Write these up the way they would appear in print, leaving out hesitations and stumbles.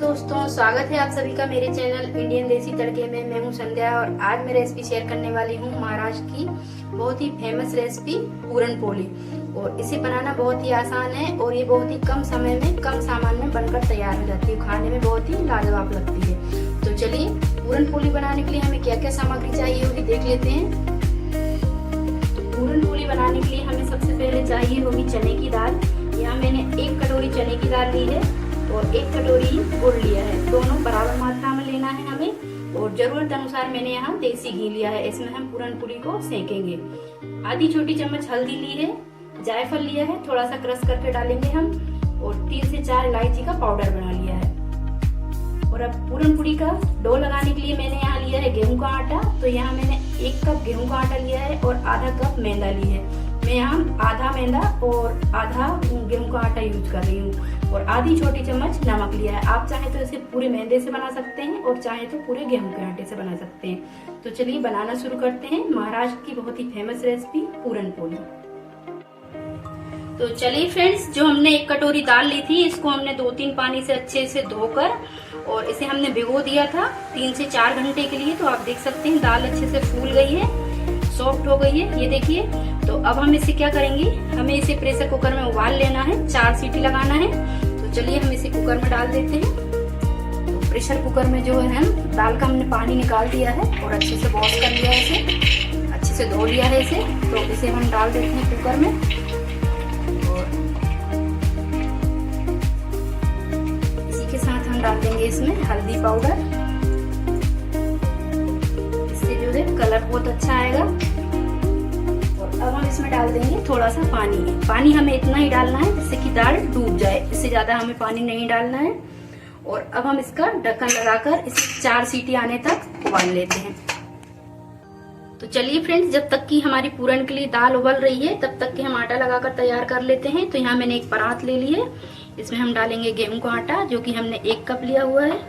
दोस्तों, स्वागत है आप सभी का मेरे चैनल इंडियन देसी तड़के में। मैं हूं संध्या और आज मैं रेसिपी शेयर करने वाली हूं महाराष्ट्र की बहुत ही फेमस रेसिपी पूरन पोली। और इसे बनाना बहुत ही आसान है और ये बहुत ही कम समय में कम सामान में बनकर तैयार हो जाती है। खाने में बहुत ही लाजवाब लगती है। तो चलिए पूरन पोली बनाने के लिए हमें क्या क्या सामग्री चाहिए होगी देख लेते हैं। तो पूरन पोली बनाने के लिए हमें सबसे पहले चाहिए होगी चने की दाल। यहाँ मैंने 1 कटोरी चने की दाल ली है और 1 कटोरी गुड़ लिया है। दोनों बराबर मात्रा में लेना है हमें। और जरूरत अनुसार मैंने यहाँ देसी घी लिया है। इसमें हम पूरन पोली को सेकेंगे। आधी छोटी चम्मच हल्दी ली है, जायफल लिया है, थोड़ा सा क्रश करके डालेंगे हम। और 3 से 4 इलायची का पाउडर बना लिया है। और अब पूरन पोली का डो लगाने के लिए मैंने यहाँ लिया है गेहूं का आटा। तो यहाँ मैंने 1 कप गेहूं का आटा लिया है और आधा कप मैदा ली है। मैं यहाँ आधा मैदा और आधा गेहूं का आटा यूज कर रही हूँ। और आधी छोटी चम्मच नमक लिया है। आप चाहे तो इसे पूरे मैदे से बना सकते हैं और चाहे तो पूरे गेहूं के आटे से बना सकते हैं। तो चलिए बनाना शुरू करते हैं महाराष्ट्र की बहुत ही फेमस रेसिपी पूरन पोली। तो चलिए फ्रेंड्स, जो हमने 1 कटोरी दाल ली थी इसको हमने 2-3 पानी से अच्छे से धोकर और इसे हमने भिगो दिया था 3 से 4 घंटे के लिए। तो आप देख सकते हैं दाल अच्छे से फूल गई है, सॉफ्ट हो गई है, ये देखिए। तो अब हम इसे क्या करेंगे, हमें इसे प्रेशर कुकर में उबाल लेना है, 4 सीटी लगाना है। तो चलिए हम इसे कुकर में डाल देते हैं। तो प्रेशर कुकर में जो है दाल का हमने पानी निकाल दिया है और अच्छे से वॉश कर लिया है, इसे अच्छे से धो लिया है इसे। तो इसे हम डाल देते हैं कुकर में। और इसी के साथ हम डाल देंगे इसमें हल्दी पाउडर। इससे जो है कलर बहुत अच्छा आएगा। अब हम इसमें डाल देंगे थोड़ा सा पानी। पानी हमें इतना ही डालना है जिससे कि दाल डूब जाए, इससे ज्यादा हमें पानी नहीं डालना है। और अब हम इसका ढक्कन लगाकर इसे 4 सीटी आने तक उबाल लेते हैं। तो चलिए फ्रेंड्स, जब तक कि हमारी पूरन के लिए दाल उबल रही है तब तक कि हम आटा लगाकर तैयार कर लेते हैं। तो यहाँ मैंने एक परात ले ली है, इसमें हम डालेंगे गेहूं का आटा जो कि हमने 1 कप लिया हुआ है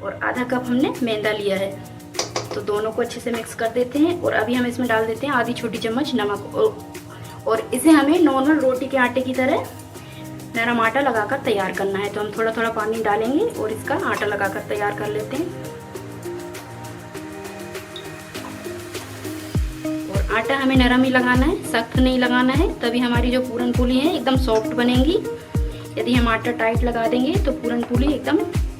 और आधा कप हमने मैदा लिया है। तो दोनों को अच्छे से मिक्स कर देते हैं। और अभी हम इसमें डाल देते हैं आधी छोटी चम्मच नमक। और इसे हमें नॉर्मल रोटी के आटे की तरह नरम आटा लगाकर तैयार करना है। तो हम थोड़ा थोड़ा पानी डालेंगे और इसका आटा लगाकर तैयार कर लेते हैं। और आटा हमें नरम ही लगाना है, सख्त नहीं लगाना है, तभी हमारी जो पूरन पोली है एकदम सॉफ्ट बनेगी। यदि हम आटा टाइट लगा देंगे तो पूरन पोली एकदम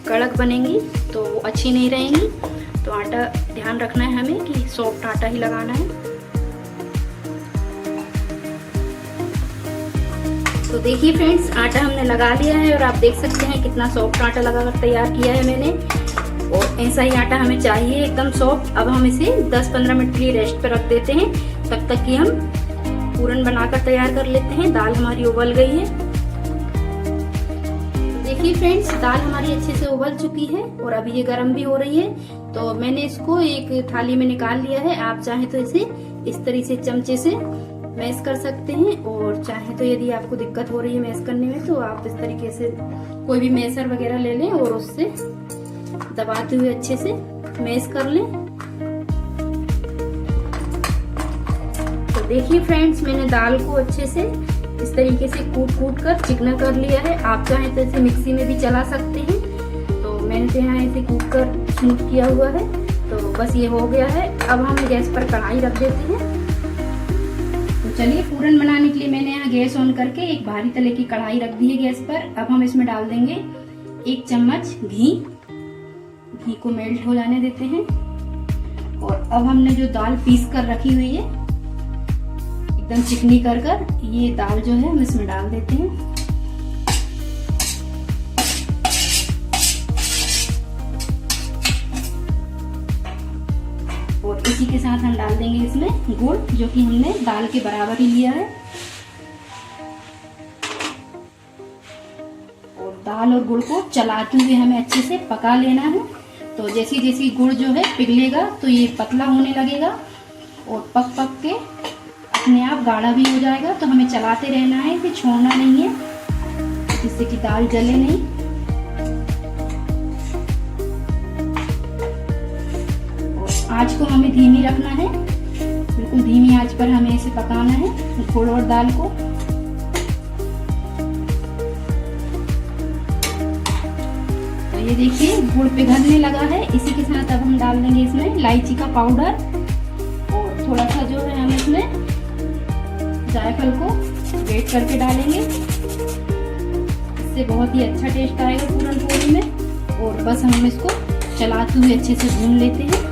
कड़क बनेगी, तो वो अच्छी नहीं रहेंगी। तो आटा ध्यान रखना है हमें कि सॉफ्ट आटा ही लगाना है। तो देखिए फ्रेंड्स, आटा हमने लगा लिया है और आप देख सकते हैं कितना सॉफ्ट आटा लगाकर तैयार किया है मैंने। और ऐसा ही आटा हमें चाहिए एकदम सॉफ्ट। अब हम इसे 10-15 मिनट के लिए रेस्ट पर रख देते हैं, तब तक कि हम पूरन बनाकर तैयार कर लेते हैं। दाल हमारी उबल गई है। देखिए फ्रेंड्स, दाल हमारी अच्छे से उबल चुकी है और अभी ये गर्म भी हो रही है। तो मैंने इसको एक थाली में निकाल लिया है। आप चाहे तो इसे इस तरह से चमचे से मैश कर सकते हैं और चाहे तो यदि आपको दिक्कत हो रही है मैश करने में तो आप इस तरीके से कोई भी मैशर वगैरह ले लें और उससे दबाते हुए अच्छे से मैश कर लें। तो देखिए फ्रेंड्स, मैंने दाल को अच्छे से इस तरीके से कूट कर चिकना कर लिया है। आप चाहे तो इसे मिक्सी में भी चला सकते हैं। तो मैंने तो यहाँ इसे कूट कर स्मूथ किया हुआ है। तो बस ये हो गया है। अब हम गैस पर कढ़ाई रख देते हैं। तो चलिए पूरन बनाने के लिए मैंने यहाँ गैस ऑन करके एक भारी तले की कढ़ाई रख दी है गैस पर। अब हम इसमें डाल देंगे 1 चम्मच घी को मेल्ट हो जाने देते हैं। और अब हमने जो दाल पीस कर रखी हुई है एकदम चिकनी कर ये दाल जो है हम इसमें डाल देते हैं। और इसी के साथ हम डाल देंगे इसमें गुड़ जो कि हमने दाल के बराबर ही लिया है। और दाल और गुड़ को चलाते हुए हमें अच्छे से पका लेना है। तो जैसी जैसी गुड़ जो है पिघलेगा तो ये पतला होने लगेगा और पक के अपने आप गाढ़ा भी हो जाएगा। तो हमें चलाते रहना है, इसे छोड़ना नहीं है जिससे कि दाल जले नहीं। और आंच को हमें धीमी रखना है, बिल्कुल धीमी आंच पर हमें इसे पकाना है गुड़ और दाल को। ये देखिए गुड़ पिघलने लगा है। इसी के साथ अब हम डाल देंगे इसमें इलायची का पाउडर और थोड़ा सा जो है हम इसमें जायफल को ग्रेट करके डालेंगे। इससे बहुत ही अच्छा टेस्ट आएगा पूरन पोली में। और बस हम इसको चलाते हुए अच्छे से भून लेते हैं।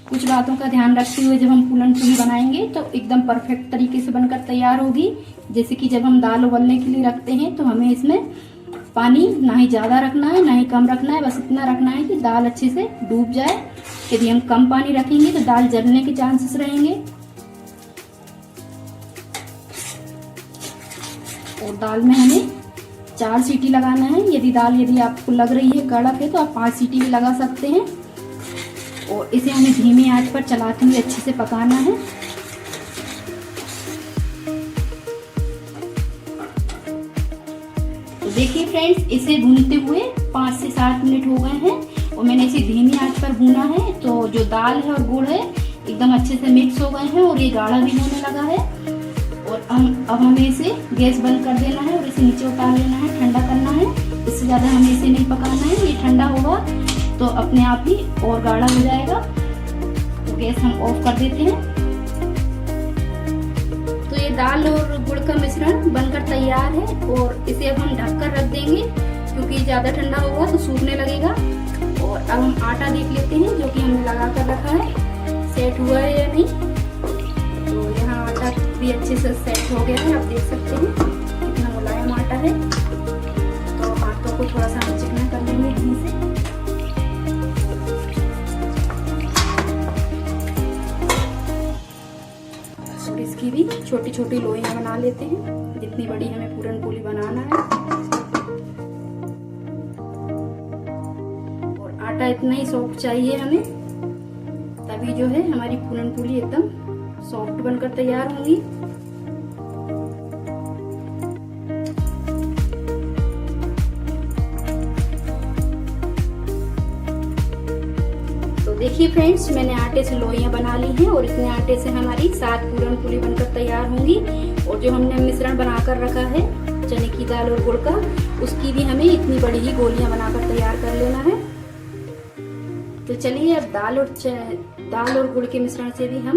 कुछ बातों का ध्यान रखते हुए जब हम पूरन पोली बनाएंगे तो एकदम परफेक्ट तरीके से बनकर तैयार होगी। जैसे कि जब हम दाल उबलने के लिए रखते हैं तो हमें इसमें पानी ना ही ज्यादा रखना है ना ही कम रखना है, बस इतना रखना है कि दाल अच्छे से डूब जाए। यदि हम कम पानी रखेंगे तो दाल जलने के चांसेस रहेंगे। और दाल में हमें 4 सीटी लगाना है। यदि आपको लग रही है कड़क है तो आप 5 सीटी भी लगा सकते हैं। और इसे हमें धीमी आंच पर चलाते हुए अच्छे से पकाना है। तो देखिए फ्रेंड्स, इसे भूनते हुए 5 से 7 मिनट हो गए हैं और मैंने इसे धीमी आंच पर भूना है। तो जो दाल है और गुड़ है एकदम अच्छे से मिक्स हो गए हैं और ये गाढ़ा भी होने लगा है। और अब हमें इसे गैस बंद कर देना है और इसे नीचे उतार लेना है, ठंडा करना है। इससे ज़्यादा हमें इसे नहीं पकाना है। ये ठंडा होगा तो अपने आप ही और गाढ़ा हो जाएगा। तो गैस हम ऑफ कर देते हैं। तो ये दाल और गुड़ का मिश्रण बनकर तैयार है और इसे अब हम ढककर रख देंगे क्योंकि ज़्यादा ठंडा होगा तो सूखने लगेगा। और अब हम आटा देख लेते हैं जो कि हमने लगा कर रखा है, सेट हुआ है या नहीं। तो यहाँ आटा भी अच्छे से सेट हो गया है, आप देख सकते हैं कितना मुलायम आटा है। तो हाथों को थोड़ा सा हम चिकना कर लेंगे यहीं से। और इसकी भी छोटी छोटी लोइयां बना लेते हैं, जितनी बड़ी हमें पूरन पोली बनाना है। और आटा इतना ही सॉफ्ट चाहिए हमें, तभी जो है हमारी पूरन पोली एकदम सॉफ्ट बनकर तैयार होंगी। तो देखिए फ्रेंड्स, मैंने आटे से लोइयां बना ली हैं और इतने आटे से हमारी 7 पूरन पोली बनकर तैयार होंगी। और जो हमने मिश्रण बनाकर रखा है चने की दाल और गुड़ का, उसकी भी हमें इतनी बड़ी ही गोलियां बनाकर तैयार कर लेना है। तो चलिए अब दाल और गुड़ के मिश्रण से भी हम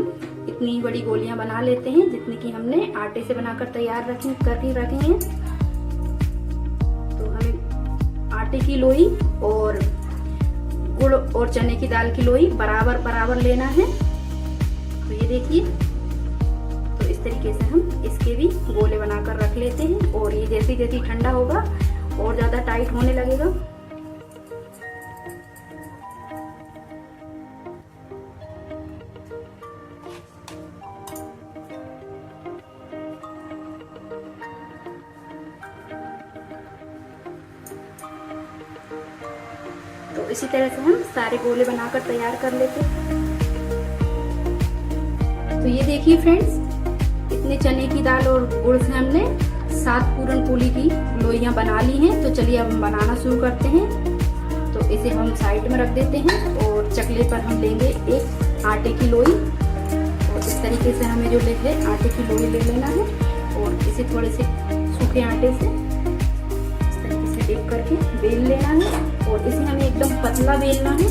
इतनी बड़ी गोलियां बना लेते हैं जितनी कि हमने आटे से बनाकर तैयार करके रखे हैं। तो हमें आटे की लोई और गुड़ और चने की दाल की लोई बराबर बराबर लेना है। तो ये देखिए, तो इस तरीके से हम इसके भी गोले बनाकर रख लेते हैं। और ये जैसे जैसे ठंडा होगा और ज्यादा टाइट होने लगेगा। तो इसी तरह से हम सारे गोले बनाकर तैयार कर लेते हैं। तो ये देखिए फ्रेंड्स, इतने चने की दाल और गुड़ से हमने 7 पूरन पोली की लोइयां बना ली हैं। तो चलिए अब हम बनाना शुरू करते हैं। तो इसे हम साइड में रख देते हैं और चकले पर हम लेंगे एक आटे की लोई। और इस तरीके से हमें जो है आटे की लोई ले लेना है और इसे थोड़े से सूखे आटे से डिप करके बेल लेना है। और इसे हमें एकदम पतला बेलना है।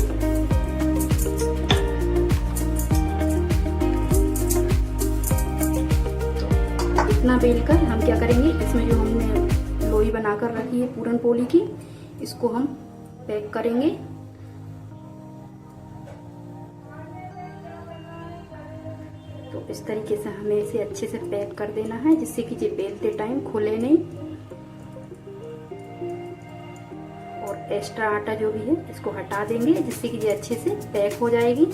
तो इतना बेलकर हम क्या करेंगे, इसमें जो हमने लोई बनाकर रखी है पूरन पोली की, इसको हम पैक करेंगे। तो इस तरीके से हमें इसे अच्छे से पैक कर देना है जिससे कि ये बेलते टाइम खुले नहीं। और एक्स्ट्रा आटा जो भी है इसको हटा देंगे जिससे कि ये अच्छे से पैक हो जाएगी।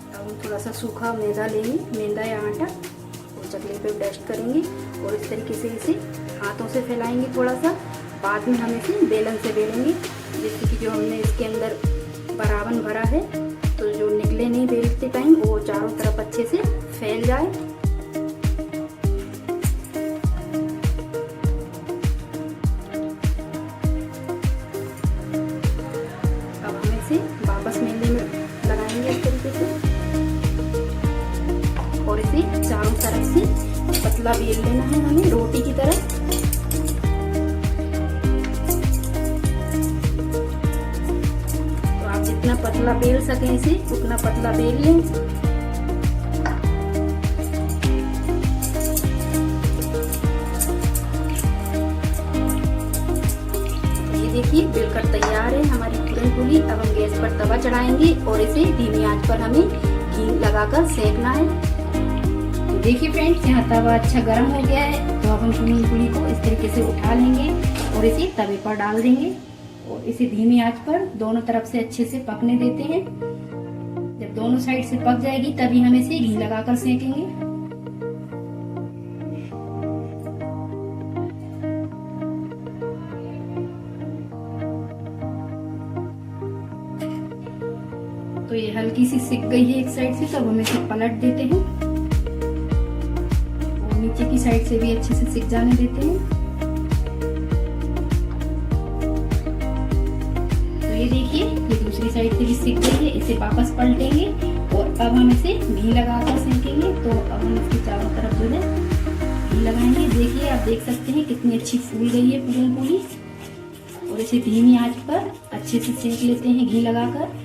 अब हम थोड़ा सा सूखा मैदा लेंगे, मैदा या आटा, और चकले पे डस्ट करेंगे और इस तरीके से इसे हाथों से फैलाएंगे थोड़ा सा। बाद में हम इसे बेलन से बेलेंगे जिससे कि जो हमने इसके अंदर बराबर भरा है तो जो निकले नहीं बेलते टाइम वो चारों तरफ अच्छे से फैल जाए। वापस मेले में लगाएंगे इस तरीके से। पतला बेल लेना है हमें रोटी की तरह। तो आप जितना पतला बेल सकें इसे उतना पतला बेल लें। ये देखिए बेलकर तैयार है हमारी पूरन पोली। अब हम गैस पर तवा चढ़ाएंगे और इसे धीमी आंच पर हमें घी लगाकर सेकना है। तो देखिए फ्रेंड्स, यहाँ तवा अच्छा गर्म हो गया है। तो अब हम पूरन पोली को इस तरीके से उठा लेंगे और इसे तवे पर डाल देंगे और इसे धीमी आंच पर दोनों तरफ से अच्छे से पकने देते हैं। जब दोनों साइड से पक जाएगी तभी हम इसे घी लगाकर सेकेंगे। तो ये हल्की सी सिक गई है एक साइड से, तो अब हम इसे पलट देते हैं और नीचे की साइड से भी अच्छे से सिक जाने देते हैं। तो ये देखिए ये दूसरी साइड से भी सिक गई है। इसे वापस पलटेंगे और अब हम इसे घी लगाकर सेकेंगे। तो अब हम इसके चारों तरफ जो है घी लगाएंगे। देखिए आप देख सकते हैं कितनी अच्छी फूल गई है पूरन पोली। और इसे धीमी आंच पर अच्छे से सेक लेते हैं घी लगाकर।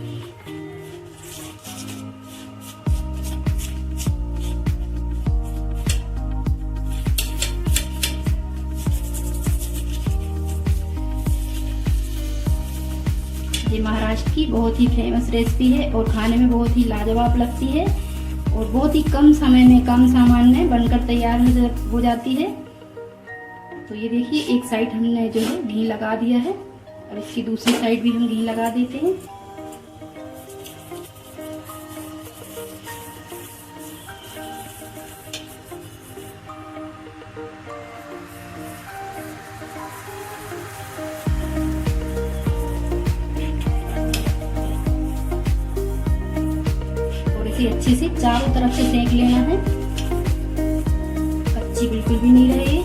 ये महाराष्ट्र की बहुत ही फेमस रेसिपी है और खाने में बहुत ही लाजवाब लगती है और बहुत ही कम समय में कम सामान में बनकर तैयार हो जाती है। तो ये देखिए एक साइड हमने जो है घी लगा दिया है और इसकी दूसरी साइड भी हम घी लगा देते हैं। अच्छे से चारों तरफ से सेक लेना है, कच्ची बिल्कुल भी नहीं रहे।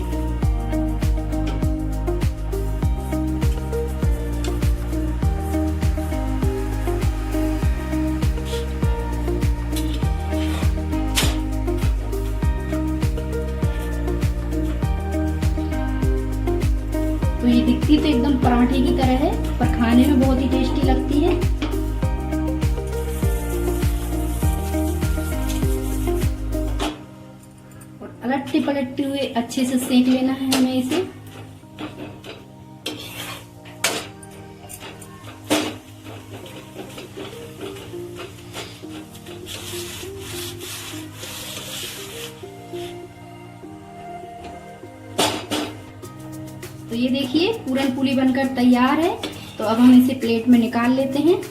तो ये दिखती तो एकदम पराठे की तरह है पर खाने में बहुत ही टेस्टी लगती है। अलटते पलटते हुए अच्छे से सेक लेना है हमें इसे। तो ये देखिए पूरन पोली बनकर तैयार है। तो अब हम इसे प्लेट में निकाल लेते हैं।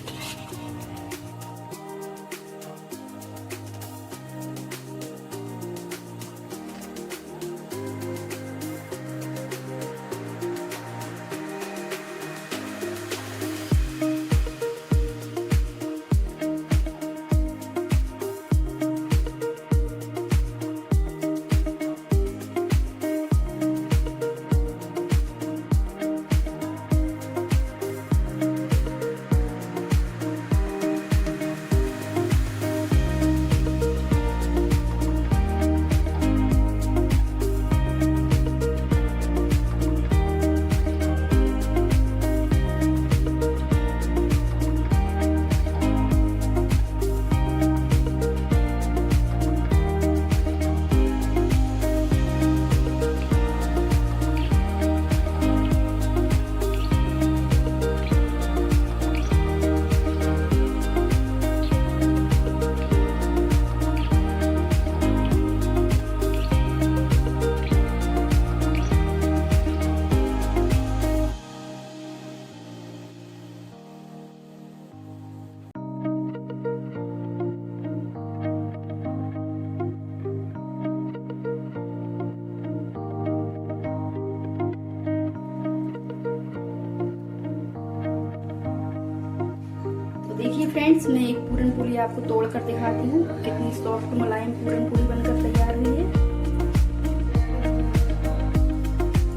देखिए फ्रेंड्स, मैं एक पूरन पोली आपको तोड़ कर दिखाती हूँ कितनी सॉफ्ट मुलायम पूरन पोली बनकर तैयार हुई है।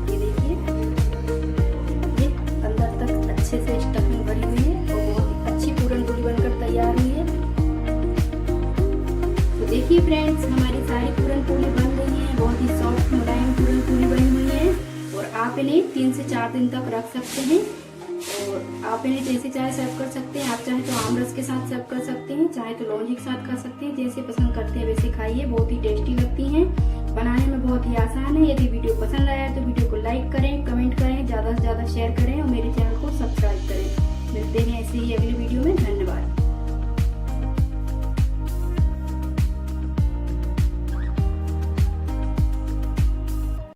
ये देखिए, ये अंदर तक अच्छे से स्टफिंग भरी हुई है और बहुत अच्छी पूरन पोली बनकर तैयार हुई है। तो देखिए फ्रेंड्स, हमारी सारी पूरन पोली बन गई है, बहुत ही सॉफ्ट इन्हें 3 से 4 दिन तक रख सकते हैं। और आप इन्हें जैसे चाहे सर्व कर सकते हैं। आप चाहे तो आमरस के साथ सर्व कर सकते हैं, चाहे तो लौंजी के साथ खा सकते हैं। जैसे पसंद करते हैं वैसे खाइए, बहुत ही टेस्टी लगती हैं। बनाने में बहुत ही आसान है। यदि वीडियो पसंद आया तो वीडियो को लाइक करें, कमेंट करें, ज़्यादा से ज़्यादा शेयर करें और मेरे चैनल को